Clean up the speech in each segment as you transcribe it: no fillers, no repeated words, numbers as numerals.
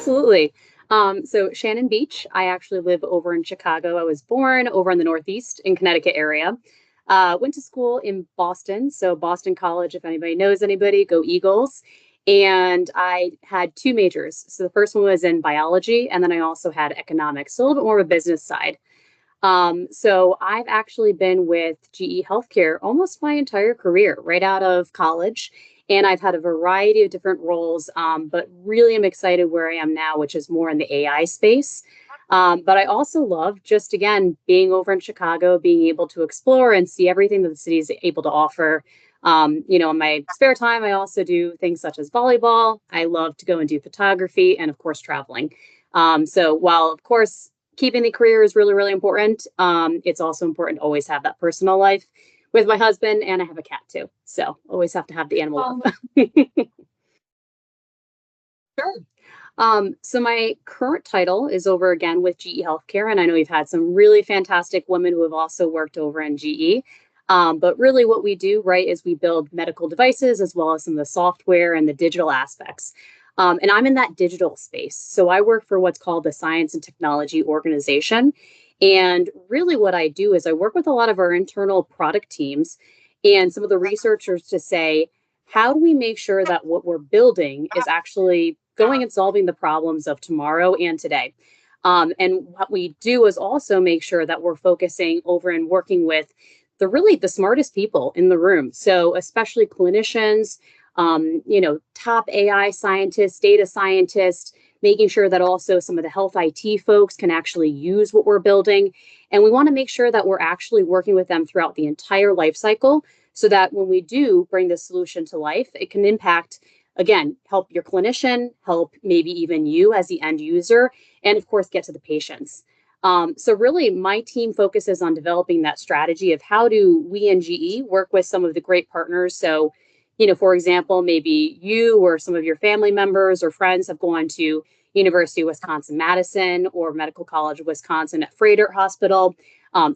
Absolutely. So Shannon Beach, I actually live over in Chicago. I was born over in the Northeast in Connecticut area. Went to school in Boston. So Boston College, if anybody knows anybody, go Eagles. And I had two majors. So the first one was in biology, and then I also had economics, so a little bit more of a business side. So I've actually been with GE Healthcare almost my entire career, right out of college. And I've had a variety of different roles, but really am excited where I am now, which is more in the AI space. But I also love just, again, being over in Chicago, being able to explore and see everything that the city is able to offer. In my spare time, I also do things such as volleyball. I love to go and do photography and, of course, traveling. So while, of course, keeping the career is really, really important. It's also important to always have that personal life with my husband, and I have a cat too. So always have to have the animal love. Sure. So my current title is over again with GE Healthcare, and I know we've had some really fantastic women who have also worked over in GE. But really what we do, right, is we build medical devices as well as some of the software and the digital aspects. And I'm in that digital space. So I work for what's called the Science and Technology Organization. And really what I do is I work with a lot of our internal product teams and some of the researchers to say, how do we make sure that what we're building is actually going and solving the problems of tomorrow and today? And what we do is also make sure that we're focusing over and working with the smartest people in the room. So especially clinicians, top AI scientists, data scientists, making sure that also some of the health IT folks can actually use what we're building. And we want to make sure that we're actually working with them throughout the entire life cycle so that when we do bring the solution to life, it can impact, again, help your clinician, help maybe even you as the end user, and of course, get to the patients. So really, my team focuses on developing that strategy of how do we in GE work with some of the great partners. So, for example, maybe you or some of your family members or friends have gone to University of Wisconsin-Madison or Medical College of Wisconsin at Froedtert Hospital.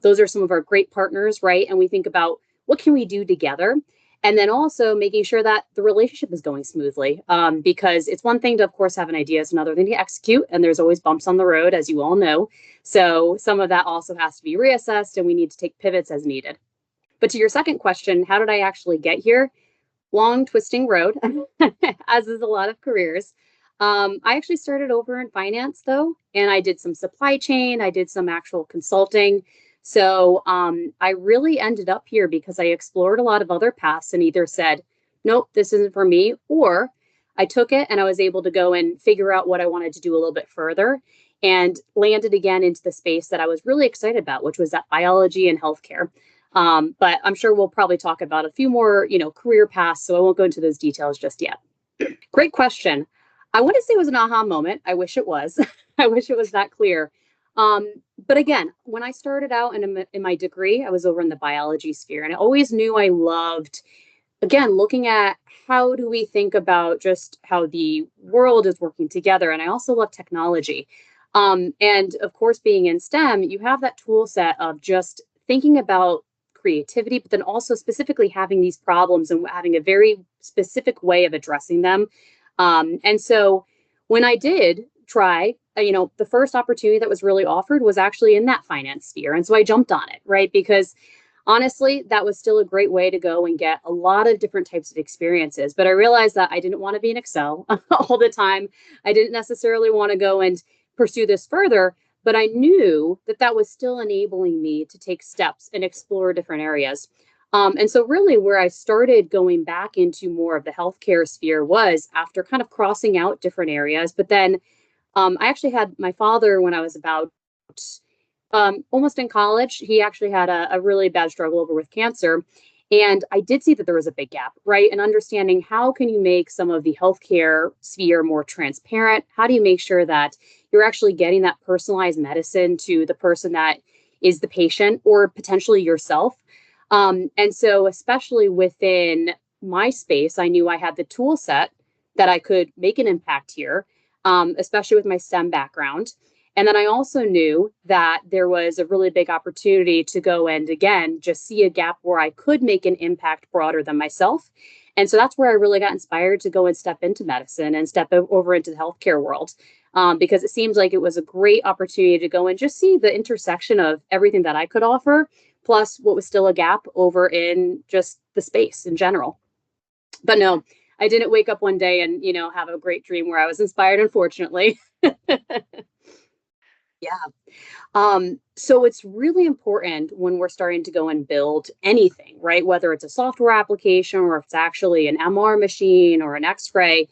Those are some of our great partners, right? And we think about what can we do together? And then also making sure that the relationship is going smoothly, because it's one thing to, of course, have an idea, it's another thing to execute, and there's always bumps on the road, as you all know. So some of that also has to be reassessed, and we need to take pivots as needed. But to your second question, how did I actually get here? Long, twisting road, as is a lot of careers. I actually started over in finance, though, and I did some supply chain, I did some actual consulting. So I really ended up here because I explored a lot of other paths and either said, nope, this isn't for me, or I took it and I was able to go and figure out what I wanted to do a little bit further and landed again into the space that I was really excited about, which was that biology and healthcare. But I'm sure we'll probably talk about a few more, career paths, so I won't go into those details just yet. Great question. I want to say it was an aha moment. I wish it was. I wish it was that clear. But again, when I started out in my degree, I was over in the biology sphere, and I always knew I loved, again, looking at how do we think about just how the world is working together. And I also love technology. And of course, being in STEM, you have that tool set of just thinking about creativity, but then also specifically having these problems and having a very specific way of addressing them. And so when I did try, the first opportunity that was really offered was actually in that finance sphere. And so I jumped on it, right? Because honestly, that was still a great way to go and get a lot of different types of experiences. But I realized that I didn't want to be in Excel all the time. I didn't necessarily want to go and pursue this further, but I knew that that was still enabling me to take steps and explore different areas. And so really where I started going back into more of the healthcare sphere was after kind of crossing out different areas. But then I actually had my father when I was about almost in college. He actually had a really bad struggle over with cancer. And I did see that there was a big gap, right? And understanding how can you make some of the healthcare sphere more transparent? How do you make sure that you're actually getting that personalized medicine to the person that is the patient or potentially yourself? And so, especially within my space, I knew I had the tool set that I could make an impact here, especially with my STEM background. And then I also knew that there was a really big opportunity to go and, again, just see a gap where I could make an impact broader than myself. And so that's where I really got inspired to go and step into medicine and step over into the healthcare world. because it seems like it was a great opportunity to go and just see the intersection of everything that I could offer, plus what was still a gap over in just the space in general. But no, I didn't wake up one day and, have a great dream where I was inspired, unfortunately. Yeah. So it's really important when we're starting to go and build anything, right? Whether it's a software application or if it's actually an MR machine or an X-ray,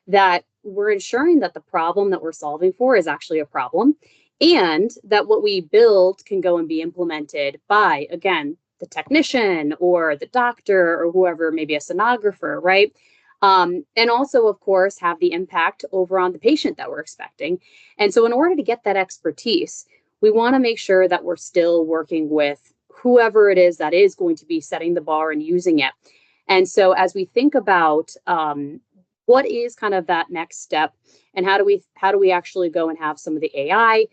that we're ensuring that the problem that we're solving for is actually a problem, and that what we build can go and be implemented by, again, the technician or the doctor or whoever, maybe a sonographer, right? And also, of course, have the impact over on the patient that we're expecting. And so, in order to get that expertise, we want to make sure that we're still working with whoever it is that is going to be setting the bar and using it. And so, as we think about what is kind of that next step, and how do we actually go and have some of the AI,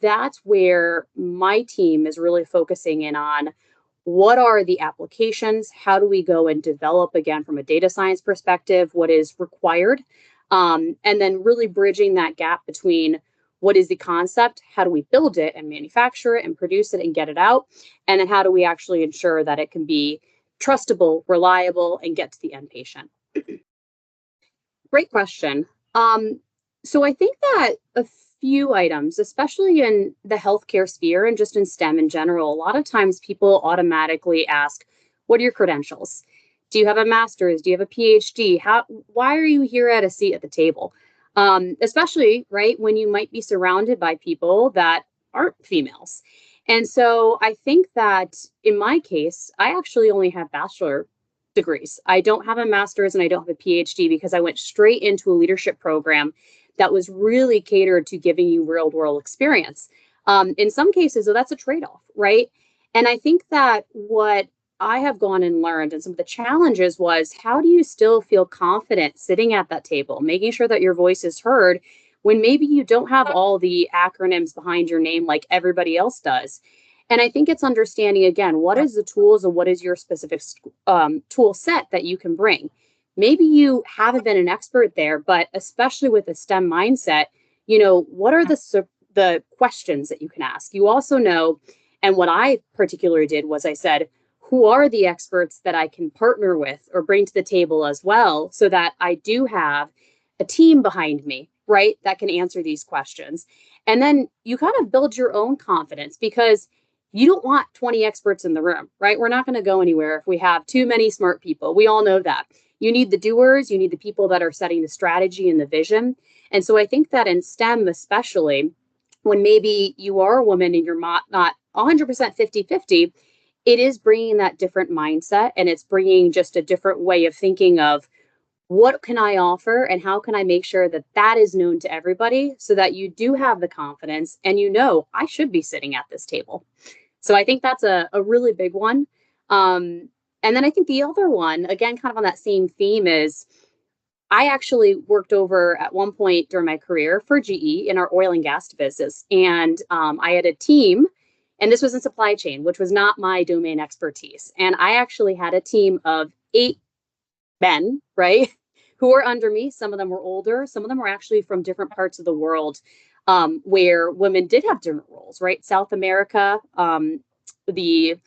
that's where my team is really focusing in on what are the applications, how do we go and develop, again, from a data science perspective, what is required, and then really bridging that gap between what is the concept, how do we build it and manufacture it and produce it and get it out, and then how do we actually ensure that it can be trustable, reliable, and get to the end patient. Great question. Um, so I think that a few items, especially in the healthcare sphere and just in STEM in general, a lot of times people automatically ask, "What are your credentials? Do you have a master's? Do you have a PhD? Why are you here at a seat at the table?" Especially, right, when you might be surrounded by people that aren't females. And so I think that in my case, I actually only have bachelor degrees. I don't have a master's and I don't have a PhD because I went straight into a leadership program that was really catered to giving you real world experience. In some cases, so that's a trade off, right? And I think that what I have gone and learned and some of the challenges was, how do you still feel confident sitting at that table, making sure that your voice is heard when maybe you don't have all the acronyms behind your name like everybody else does? And I think it's understanding, again, what is the tools and what is your specific tool set that you can bring. Maybe you haven't been an expert there, but especially with a STEM mindset, what are the questions that you can ask? You also know, and what I particularly did was I said, who are the experts that I can partner with or bring to the table as well, so that I do have a team behind me, right, that can answer these questions. And then you kind of build your own confidence, because you don't want 20 experts in the room, right? We're not going to go anywhere if we have too many smart people. We all know that. You need the doers, you need the people that are setting the strategy and the vision. And so I think that in STEM, especially when maybe you are a woman and you're not 100% 50-50, it is bringing that different mindset, and it's bringing just a different way of thinking of, what can I offer and how can I make sure that that is known to everybody, so that you do have the confidence and I should be sitting at this table. So I think that's a really big one. And then I think the other one, again, kind of on that same theme, is I actually worked over at one point during my career for GE in our oil and gas business. And I had a team, and this was in supply chain, which was not my domain expertise. And I actually had a team of 8 men, right, who were under me. Some of them were older. Some of them were actually from different parts of the world, where women did have different roles, right? South America, the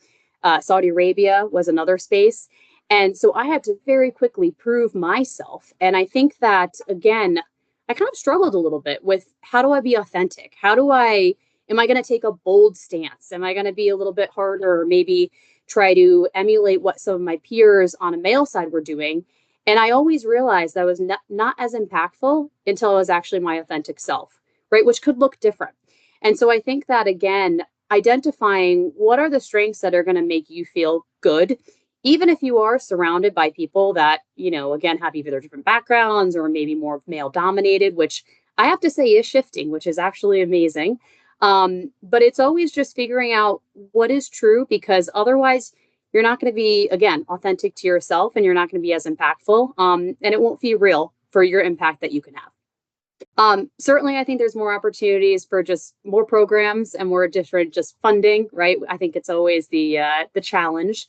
Saudi Arabia was another space. And so I had to very quickly prove myself. And I think that, again, I kind of struggled a little bit with, how do I be authentic? Am I going to take a bold stance? Am I going to be a little bit harder, or maybe try to emulate what some of my peers on a male side were doing? And I always realized that I was not as impactful until I was actually my authentic self, right? Which could look different. And so I think that, again, identifying what are the strengths that are going to make you feel good, even if you are surrounded by people that, again, have either different backgrounds or maybe more male dominated, which I have to say is shifting, which is actually amazing. But it's always just figuring out what is true, because otherwise you're not going to be, again, authentic to yourself, and you're not going to be as impactful. And it won't feel real for your impact that you can have. Certainly, I think there's more opportunities for just more programs and more different just funding, right? I think it's always the challenge.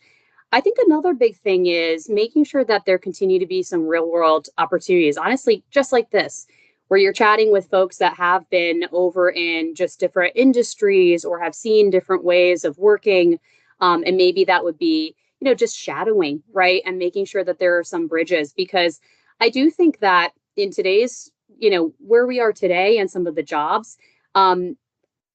I think another big thing is making sure that there continue to be some real world opportunities. Honestly, just like this, where you're chatting with folks that have been over in just different industries or have seen different ways of working. And maybe that would be, just shadowing, right? And making sure that there are some bridges, because I do think that in today's, where we are today and some of the jobs, um,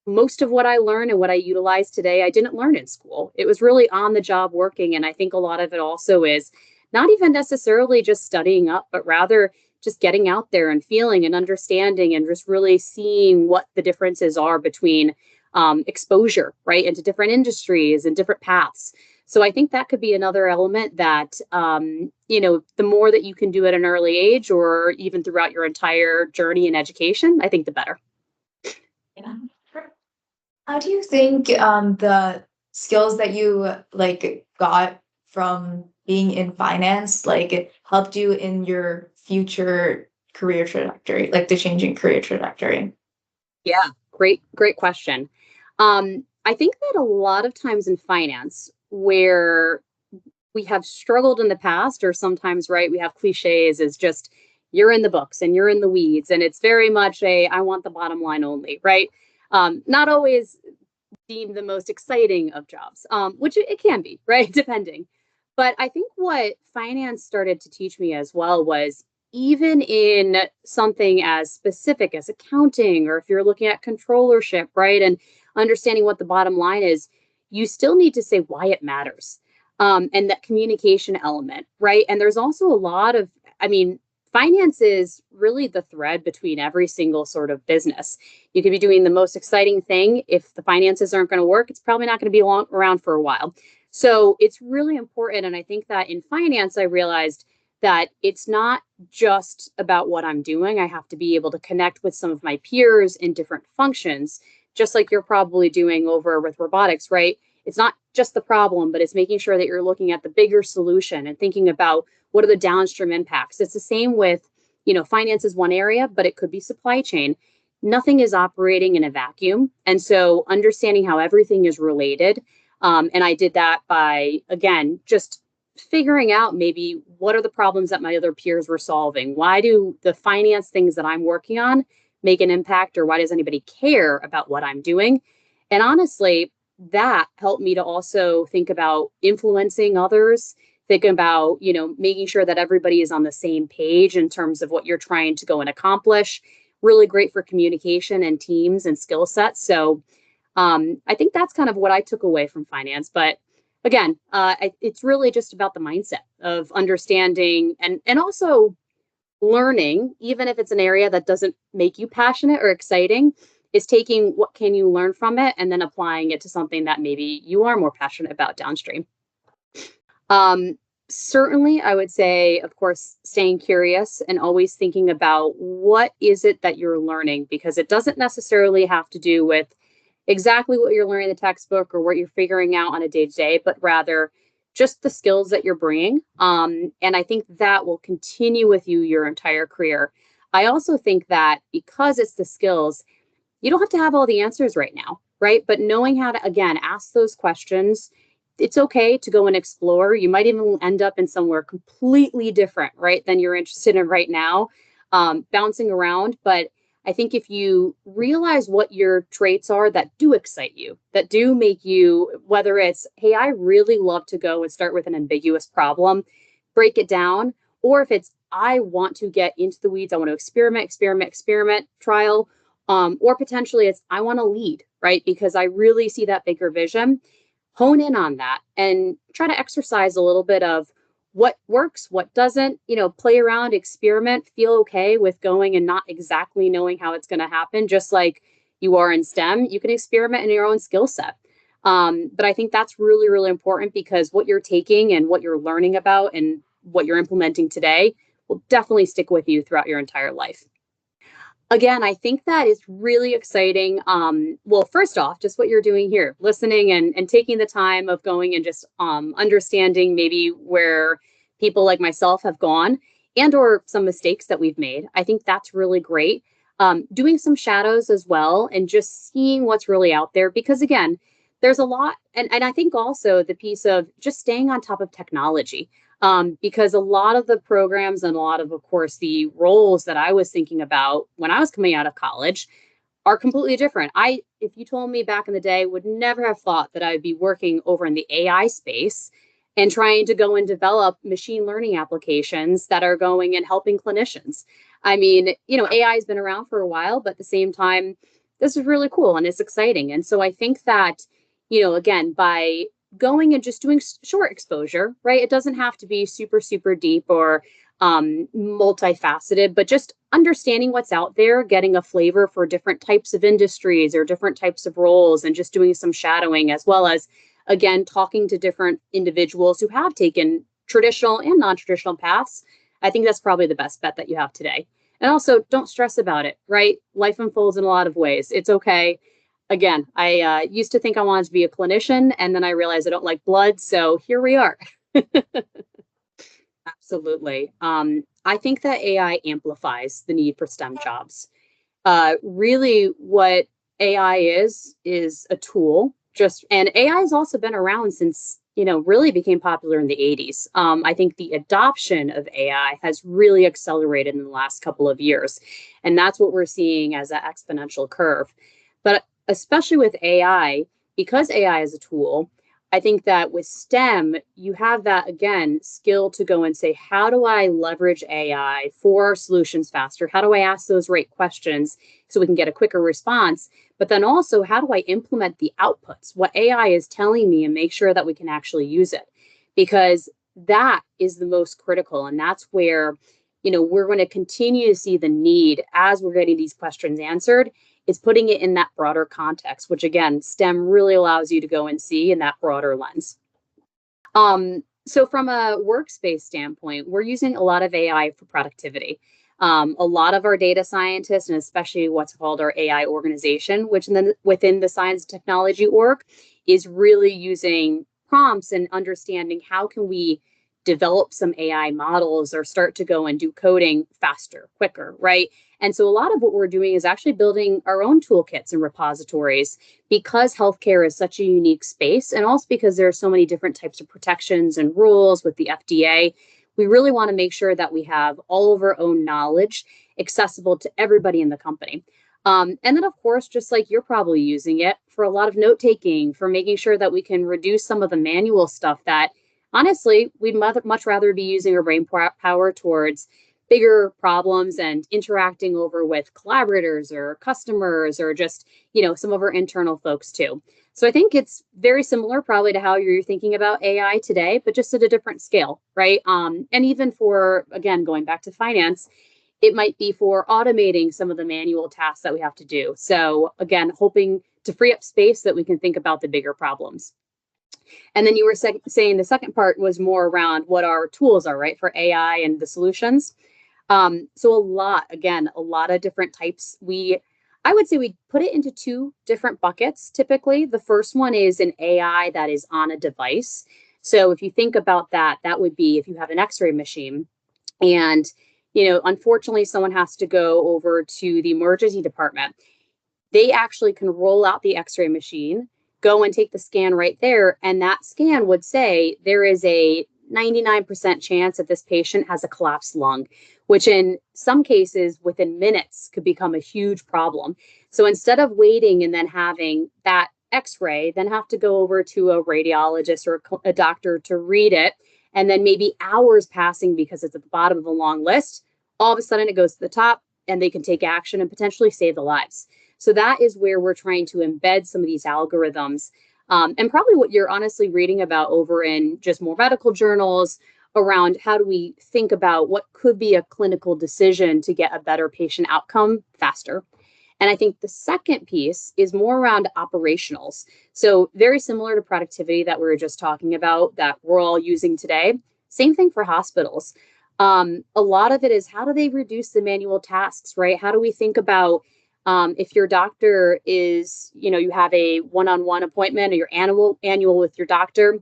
most of what I learn and what I utilize today, I didn't learn in school. It was really on the job working. And I think a lot of it also is not even necessarily just studying up, but rather just getting out there and feeling and understanding and just really seeing what the differences are between exposure, right, into different industries and different paths. So I think that could be another element that, the more that you can do at an early age or even throughout your entire journey in education, I think the better. Yeah. How do you think the skills that you got from being in finance helped you in your future career trajectory, like the changing career trajectory? Yeah, great question. I think that a lot of times in finance, where we have struggled in the past, or sometimes, right, we have cliches, is just you're in the books and you're in the weeds, and it's very much a I want the bottom line only, right? Not always deemed the most exciting of jobs, which it can be, right? Depending. But I think what finance started to teach me as well was, even in something as specific as accounting, or if you're looking at controllership, right? And understanding what the bottom line is, you still need to say why it matters. And that communication element, right? And there's also a lot of, I mean, finance is really the thread between every single sort of business. You could be doing the most exciting thing. If the finances aren't going to work, it's probably not going to be around for a while. So it's really important. And I think that in finance, I realized that it's not just about what I'm doing. I have to be able to connect with some of my peers in different functions, just like you're probably doing over with robotics, right? It's not just the problem, but it's making sure that you're looking at the bigger solution and thinking about what are the downstream impacts. It's the same with, finance is one area, but it could be supply chain. Nothing is operating in a vacuum. And so understanding how everything is related. And I did that by, again, just figuring out maybe what are the problems that my other peers were solving. Why do the finance things that I'm working on make an impact, or why does anybody care about what I'm doing? And honestly, that helped me to also think about influencing others, think about, making sure that everybody is on the same page in terms of what you're trying to go and accomplish. Really great for communication and teams and skill sets. So I think that's kind of what I took away from finance. But again, it's really just about the mindset of understanding and also learning, even if it's an area that doesn't make you passionate or exciting, is taking what can you learn from it and then applying it to something that maybe you are more passionate about downstream. Um, Certainly, I would say, of course, staying curious and always thinking about what is it that you're learning, because it doesn't necessarily have to do with exactly what you're learning in the textbook or what you're figuring out on a day to day, but rather just the skills that you're bringing. And I think that will continue with you your entire career. I also think that because it's the skills, you don't have to have all the answers right now, right? But knowing how to, again, ask those questions, it's okay to go and explore. You might even end up in somewhere completely different, right, than you're interested in right now, bouncing around. But I think if you realize what your traits are that do excite you, that do make you, whether it's, hey, I really love to go and start with an ambiguous problem, break it down, or if it's, I want to get into the weeds, I want to experiment, trial, or potentially it's, I want to lead, right? Because I really see that bigger vision. Hone in on that and try to exercise a little bit of what works, what doesn't, play around, experiment, feel okay with going and not exactly knowing how it's going to happen. Just like you are in STEM, you can experiment in your own skill set. But I think that's really, really important, because what you're taking and what you're learning about and what you're implementing today will definitely stick with you throughout your entire life. Again, I think that is really exciting. Well, first off, just what you're doing here, listening and taking the time of going and just understanding maybe where people like myself have gone and or some mistakes that we've made. I think that's really great. Doing some shadows as well and just seeing what's really out there, because again, there's a lot. And I think also the piece of just staying on top of technology. Because a lot of the programs and a lot of course, the roles that I was thinking about when I was coming out of college are completely different. If you told me back in the day, would never have thought that I'd be working over in the AI space and trying to go and develop machine learning applications that are going and helping clinicians. I mean, AI has been around for a while, but at the same time, this is really cool and it's exciting. And so I think that, again, by going and just doing short exposure, right? It doesn't have to be super, super deep or multifaceted, but just understanding what's out there, getting a flavor for different types of industries or different types of roles, and just doing some shadowing, as well as, again, talking to different individuals who have taken traditional and non-traditional paths. I think that's probably the best bet that you have today. And also, don't stress about it, right? Life unfolds in a lot of ways. It's okay. Again, I used to think I wanted to be a clinician, and then I realized I don't like blood. So here we are. Absolutely. I think that AI amplifies the need for STEM jobs. Really, what AI is a tool. And AI has also been around since really became popular in the 80s. I think the adoption of AI has really accelerated in the last couple of years, and that's what we're seeing as an exponential curve. But especially with AI, because AI is a tool, I think that with STEM, you have that, again, skill to go and say, how do I leverage AI for solutions faster? How do I ask those right questions so we can get a quicker response? But then also, how do I implement the outputs, what AI is telling me, and make sure that we can actually use it? Because that is the most critical. And that's where, we're going to continue to see the need as we're getting these questions answered. Is putting it in that broader context, which again, STEM really allows you to go and see in that broader lens. So from a workspace standpoint, we're using a lot of AI for productivity. A lot of our data scientists, and especially what's called our AI organization, which then within the science and technology org, is really using prompts and understanding how can we develop some AI models or start to go and do coding faster, quicker, right? And so a lot of what we're doing is actually building our own toolkits and repositories because healthcare is such a unique space, and also because there are so many different types of protections and rules with the FDA. We really want to make sure that we have all of our own knowledge accessible to everybody in the company. And then, of course, just like you're probably using it for a lot of note taking, for making sure that we can reduce some of the manual stuff that honestly, we'd much rather be using our brain power towards bigger problems and interacting over with collaborators or customers or just, some of our internal folks too. So I think it's very similar probably to how you're thinking about AI today, but just at a different scale, right? And even for, again, going back to finance, it might be for automating some of the manual tasks that we have to do. So again, hoping to free up space so that we can think about the bigger problems. And then you were saying the second part was more around what our tools are, right, for AI and the solutions. So a lot of different types. I would say we put it into two different buckets typically. The first one is an AI that is on a device. So if you think about that, that would be if you have an X-ray machine and, unfortunately someone has to go over to the emergency department. They actually can roll out the X-ray machine, go and take the scan right there, and that scan would say there is a 99% chance that this patient has a collapsed lung, which in some cases within minutes could become a huge problem. So instead of waiting and then having that X-ray, then have to go over to a radiologist or a doctor to read it, and then maybe hours passing because it's at the bottom of a long list, all of a sudden it goes to the top and they can take action and potentially save the lives. So that is where we're trying to embed some of these algorithms. And probably what you're honestly reading about over in just more medical journals around how do we think about what could be a clinical decision to get a better patient outcome faster. And I think the second piece is more around operationals. So very similar to productivity that we were just talking about that we're all using today. Same thing for hospitals. A lot of it is how do they reduce the manual tasks, right? How do we think about if your doctor is, you have a one-on-one appointment or your annual with your doctor,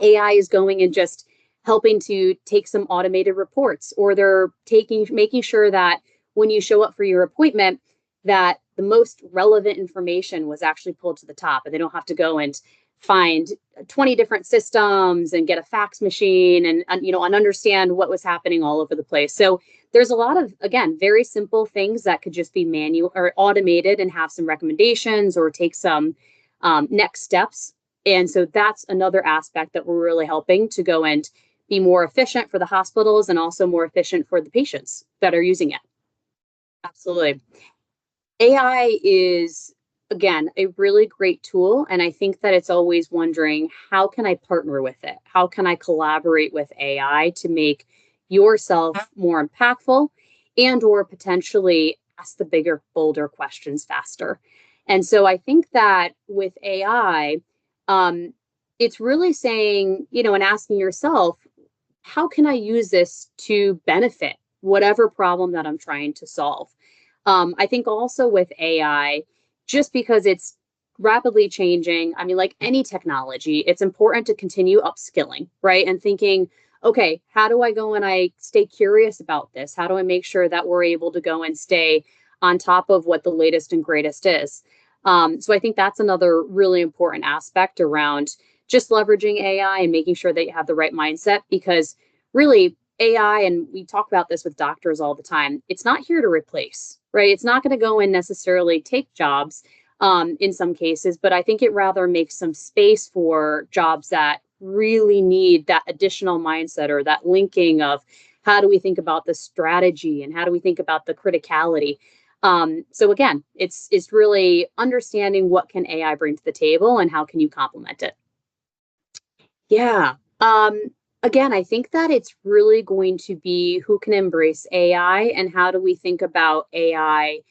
AI is going and just helping to take some automated reports, or they're making sure that when you show up for your appointment, that the most relevant information was actually pulled to the top and they don't have to go and find 20 different systems and get a fax machine and understand what was happening all over the place. So there's a lot of, again, very simple things that could just be manual or automated and have some recommendations or take some next steps. And so that's another aspect that we're really helping to go and be more efficient for the hospitals and also more efficient for the patients that are using it. Absolutely. AI is, again, a really great tool. And I think that it's always wondering, how can I partner with it? How can I collaborate with AI to make yourself more impactful and or potentially ask the bigger, bolder questions faster? And so I think that with AI, um, it's really saying, and asking yourself, how can I use this to benefit whatever problem that I'm trying to solve? I think also with AI, just because it's rapidly changing, I mean, like any technology, it's important to continue upskilling, right? And thinking, okay, how do I go and I stay curious about this? How do I make sure that we're able to go and stay on top of what the latest and greatest is? So I think that's another really important aspect around just leveraging AI and making sure that you have the right mindset because really AI, and we talk about this with doctors all the time, it's not here to replace, right? It's not going to go and necessarily take jobs in some cases, but I think it rather makes some space for jobs that really need that additional mindset or that linking of how do we think about the strategy and how do we think about the criticality. So again, it's really understanding what can AI bring to the table and how can you complement it. Yeah. Again, I think that it's really going to be who can embrace AI and how do we think about AI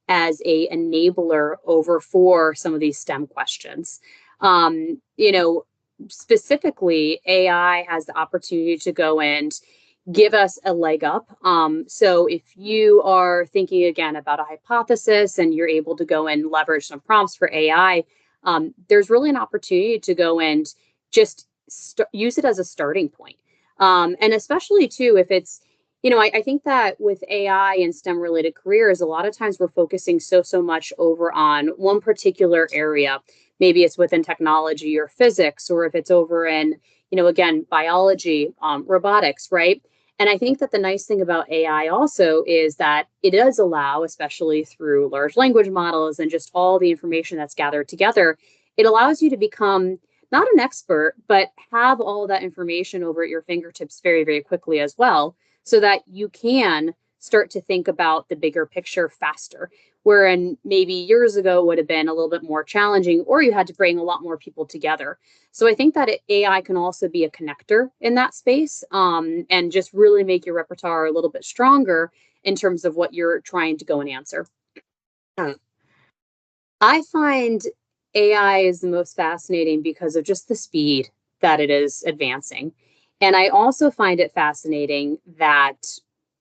as a enabler over for some of these STEM questions. Um, you know, Specifically, AI has the opportunity to go and give us a leg up. So if you are thinking again about a hypothesis and you're able to go and leverage some prompts for AI, there's really an opportunity to go and just use it as a starting point. And especially too, if it's, I think that with AI and STEM related careers, a lot of times we're focusing so much over on one particular area. Maybe it's within technology or physics, or if it's over in, again, biology, robotics, right? And I think that the nice thing about AI also is that it does allow, especially through large language models and just all the information that's gathered together, it allows you to become not an expert, but have all that information over at your fingertips very, very quickly as well, so that you can start to think about the bigger picture faster. Wherein maybe years ago would have been a little bit more challenging, or you had to bring a lot more people together. So I think that AI can also be a connector in that space and just really make your repertoire a little bit stronger in terms of what you're trying to go and answer. I find AI is the most fascinating because of just the speed that it is advancing. And I also find it fascinating that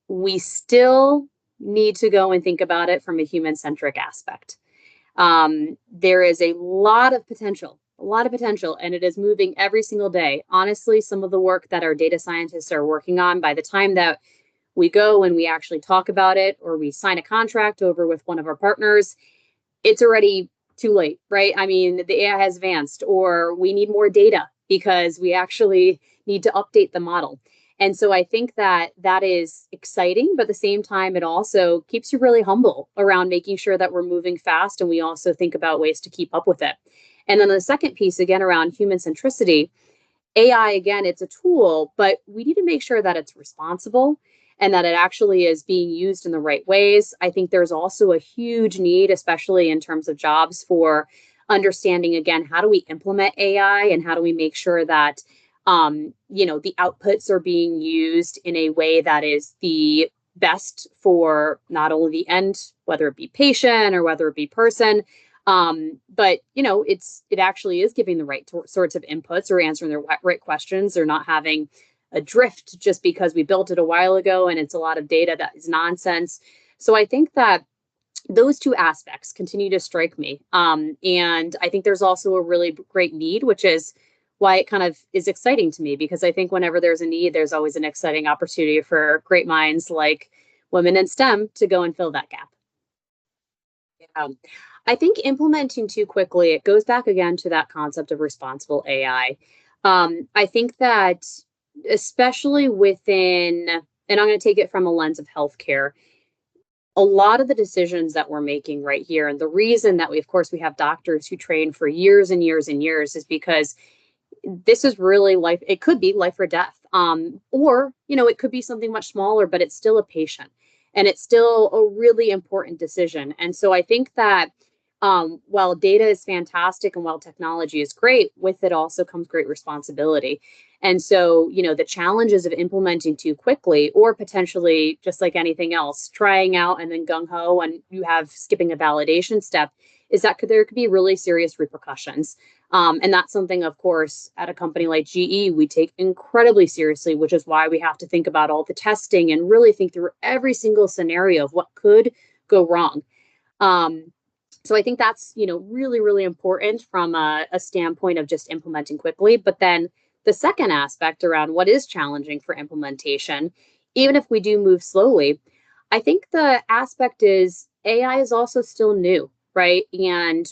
we still need to go and think about it from a human centric aspect. There is a lot of potential, and it is moving every single day. Honestly, some of the work that our data scientists are working on, by the time that we go and we actually talk about it or we sign a contract over with one of our partners, it's already too late, right? I mean, the AI has advanced, or we need more data because we actually need to update the model. And so I think that that is exciting, but at the same time, it also keeps you really humble around making sure that we're moving fast and we also think about ways to keep up with it. And then the second piece, again, around human centricity, AI, again, it's a tool, but we need to make sure that it's responsible and that it actually is being used in the right ways. I think there's also a huge need, especially in terms of jobs, for understanding, again, how do we implement AI and how do we make sure that, the outputs are being used in a way that is the best for not only the end, whether it be patient or whether it be person, but it actually is giving the right sorts of inputs or answering the right questions or not having a drift just because we built it a while ago and it's a lot of data that is nonsense. So I think that those two aspects continue to strike me. And I think there's also a really great need, which is why it kind of is exciting to me, because I think whenever there's a need, there's always an exciting opportunity for great minds like women in STEM to go and fill that gap. Yeah. I think implementing too quickly, it goes back again to that concept of responsible AI. I think that especially within, and I'm going to take it from a lens of healthcare, a lot of the decisions that we're making right here, and the reason that we, of course, we have doctors who train for years and years and years is because this is really life. It could be life or death. Or, it could be something much smaller, but it's still a patient and it's still a really important decision. And so I think that while data is fantastic and while technology is great, with it also comes great responsibility. And so, the challenges of implementing too quickly, or potentially just like anything else, trying out and then gung ho and you have skipping a validation step, is that there could be really serious repercussions. And that's something, of course, at a company like GE, we take incredibly seriously, which is why we have to think about all the testing and really think through every single scenario of what could go wrong. Um, so I think that's, really, really important from a standpoint of just implementing quickly. But then the second aspect around what is challenging for implementation, even if we do move slowly, I think the aspect is AI is also still new, right? And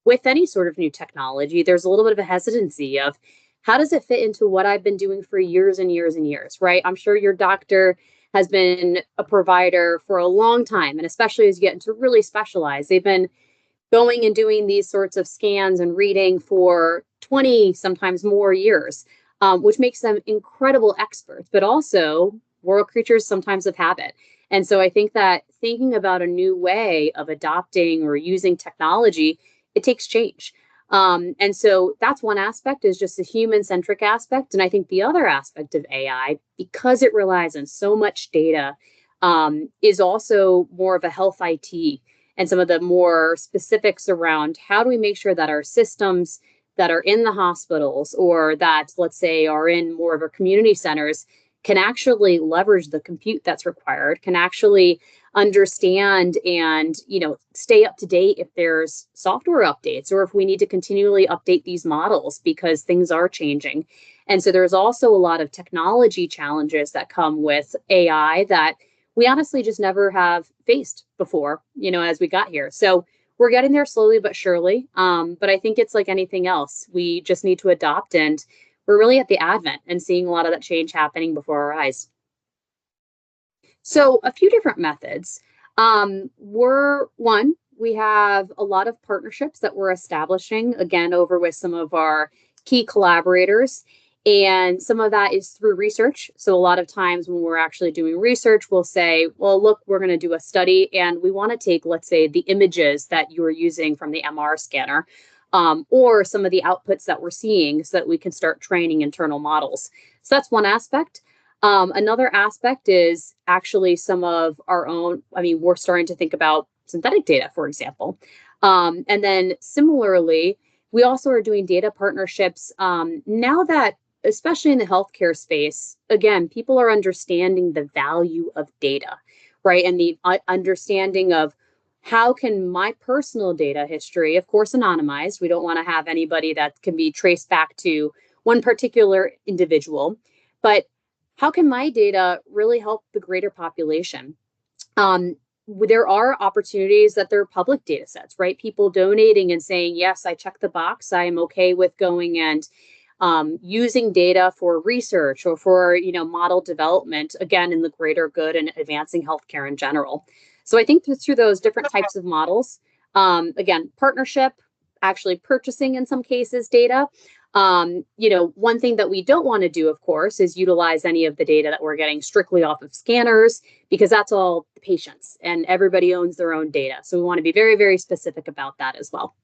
with any sort of new technology, there's a little bit of a hesitancy of how does it fit into what I've been doing for years and years and years, right? I'm sure your doctor has been a provider for a long time, and especially as you get into really specialized, they've been going and doing these sorts of scans and reading for 20, sometimes more years, which makes them incredible experts, but also world creatures sometimes of habit. And so I think that thinking about a new way of adopting or using technology, it takes change. And so that's one aspect, is just the human centric aspect. And I think the other aspect of AI, because it relies on so much data, is also more of a health IT and some of the more specifics around how do we make sure that our systems that are in the hospitals, or that, let's say, are in more of our community centers, can actually leverage the compute that's required, can actually understand and stay up to date if there's software updates, or if we need to continually update these models because things are changing. And so there's also a lot of technology challenges that come with AI that we honestly just never have faced before, as we got here. So we're getting there slowly but surely. But I think it's like anything else. We just need to adopt, and we're really at the advent and seeing a lot of that change happening before our eyes. So a few different methods. We have a lot of partnerships that we're establishing, again, over with some of our key collaborators. And some of that is through research. So a lot of times when we're actually doing research, we'll say, well, look, we're going to do a study and we want to take, let's say, the images that you're using from the MR scanner, or some of the outputs that we're seeing, so that we can start training internal models. So that's one aspect. Another aspect is actually some of our own, we're starting to think about synthetic data, for example. And then similarly, we also are doing data partnerships now that, especially in the healthcare space, again, people are understanding the value of data, right? And the understanding of how can my personal data history, of course, anonymized. We don't want to have anybody that can be traced back to one particular individual, but how can my data really help the greater population? There are opportunities that they're public data sets, right? People donating and saying, yes, I check the box. I am okay with going and using data for research or for, model development, again, in the greater good and advancing healthcare in general. So I think through those different types of models, again, partnership, actually purchasing in some cases data. One thing that we don't want to do, of course, is utilize any of the data that we're getting strictly off of scanners, because that's all the patients and everybody owns their own data. So we want to be very, very specific about that as well.